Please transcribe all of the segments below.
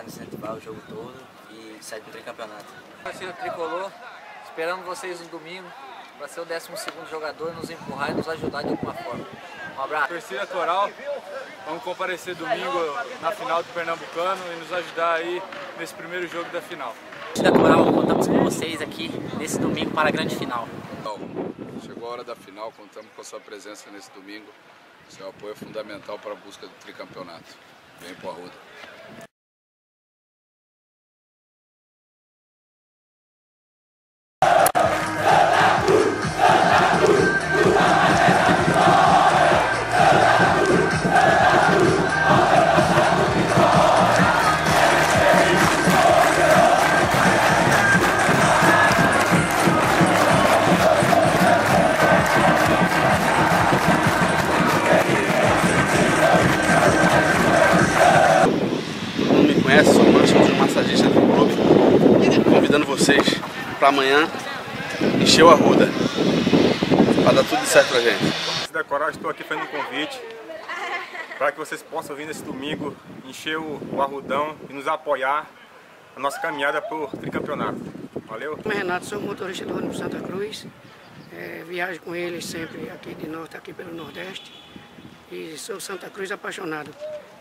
nos incentivar o jogo todo e sair do tricampeonato. Torcida Tricolor, esperando vocês no domingo para ser o 12º jogador, nos empurrar e nos ajudar de alguma forma. Um abraço. Torcida Coral, vamos comparecer domingo na final do Pernambucano e nos ajudar aí nesse primeiro jogo da final. Torcida Coral, contamos com vocês aqui nesse domingo para a grande final. Chegou a hora da final, contamos com a sua presença nesse domingo. Seu apoio é fundamental para a busca do tricampeonato. Vem pro Arruda. Sou Mancha, sou massagista do clube, convidando vocês para amanhã encher o Arruda, para dar tudo certo pra gente. Torcida Coral, estou aqui fazendo um convite para que vocês possam vir nesse domingo encher o Arrudão e nos apoiar na nossa caminhada por tricampeonato. Valeu? Eu, Renato, sou motorista do ônibus Santa Cruz, viajo com eles sempre aqui de norte, aqui pelo Nordeste, e sou Santa Cruz apaixonado.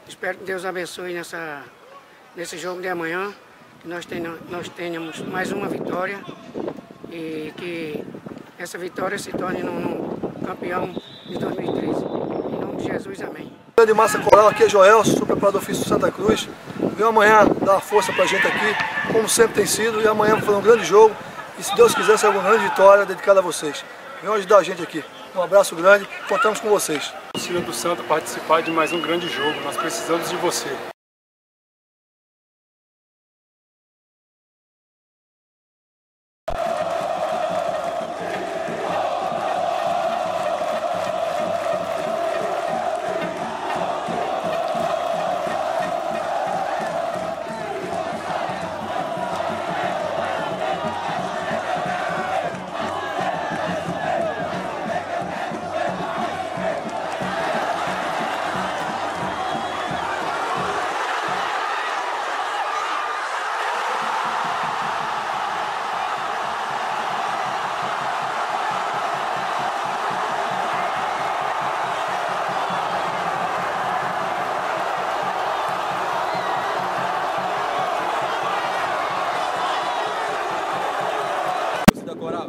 Espero que Deus abençoe nesse jogo de amanhã, que nós tenhamos mais uma vitória e que essa vitória se torne no campeão de 2013. Em nome de Jesus, amém. De Massa Coral, aqui é Joel, sou preparador físico do Santa Cruz. Venho amanhã dar uma força pra gente aqui, como sempre tem sido, e amanhã foi um grande jogo e se Deus quiser será uma grande vitória dedicada a vocês. Venham ajudar a gente aqui. Um abraço grande, contamos com vocês. Torcida do Santa participar de mais um grande jogo, nós precisamos de você.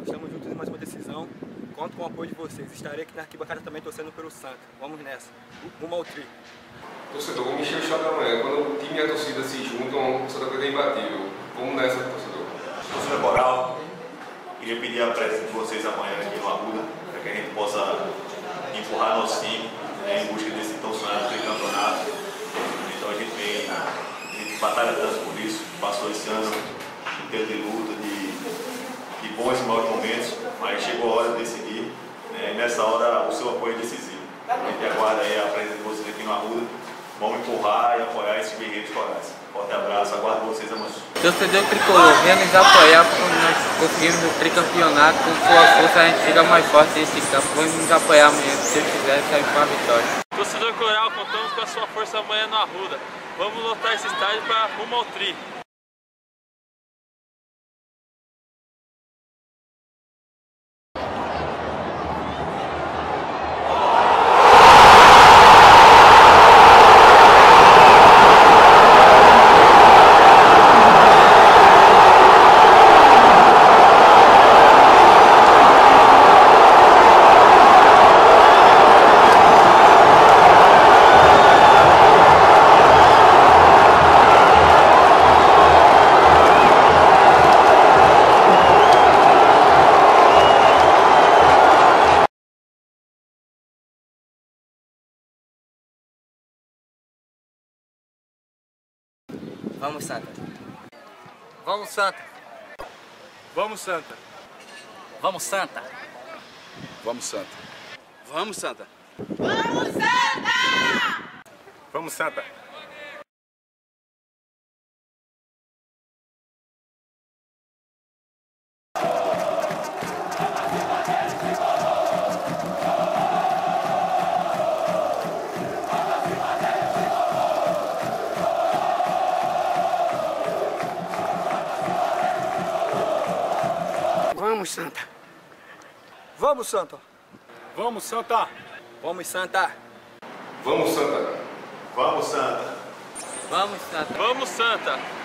Estamos juntos em mais uma decisão. Conto com o apoio de vocês. Estarei aqui na arquibancada também torcendo pelo Santa. Vamos nessa. Rumo ao tri. Torcedor, vamos encher o chão da manhã. Quando o time e a torcida se juntam, o Santa Cruz é imbatível. Vamos nessa, torcedor. Torcida Coral, queria pedir a presença de vocês amanhã aqui no Arruda, para que a gente possa empurrar nosso time em busca desse tão sonhado tricampeonato. Então a gente batalha tanto por isso, passou esse ano inteiro de luta, de bons e maus momentos, mas chegou a hora de decidir, né? E nessa hora o seu apoio é decisivo. A gente aguarda aí a presença de vocês aqui no Arruda, vamos empurrar e apoiar esses guerreiros corais. Forte abraço, aguardo vocês amanhã. Torcedor Tricolor, venha nos apoiar para nós conseguirmos o tricampeonato. Com sua força a gente fica mais forte nesse campo. Vamos nos apoiar amanhã, se Deus quiser, sair com a vitória. Torcedor Coral, contamos com a sua força amanhã no Arruda. Vamos lotar esse estádio para rumo ao tri. Vamos, Santa! Vamos, Santa! Vamos, Santa! Vamos, Santa! Vamos, Santa! Vamos, Santa! Vamos, Santa! Vamos, Santa! Vamos, Santa. Vamos, Santa. Vamos, Santa! Vamos, Santa! Vamos, Santa! Vamos, Santa! Vamos, Santa! Vamos, Santa!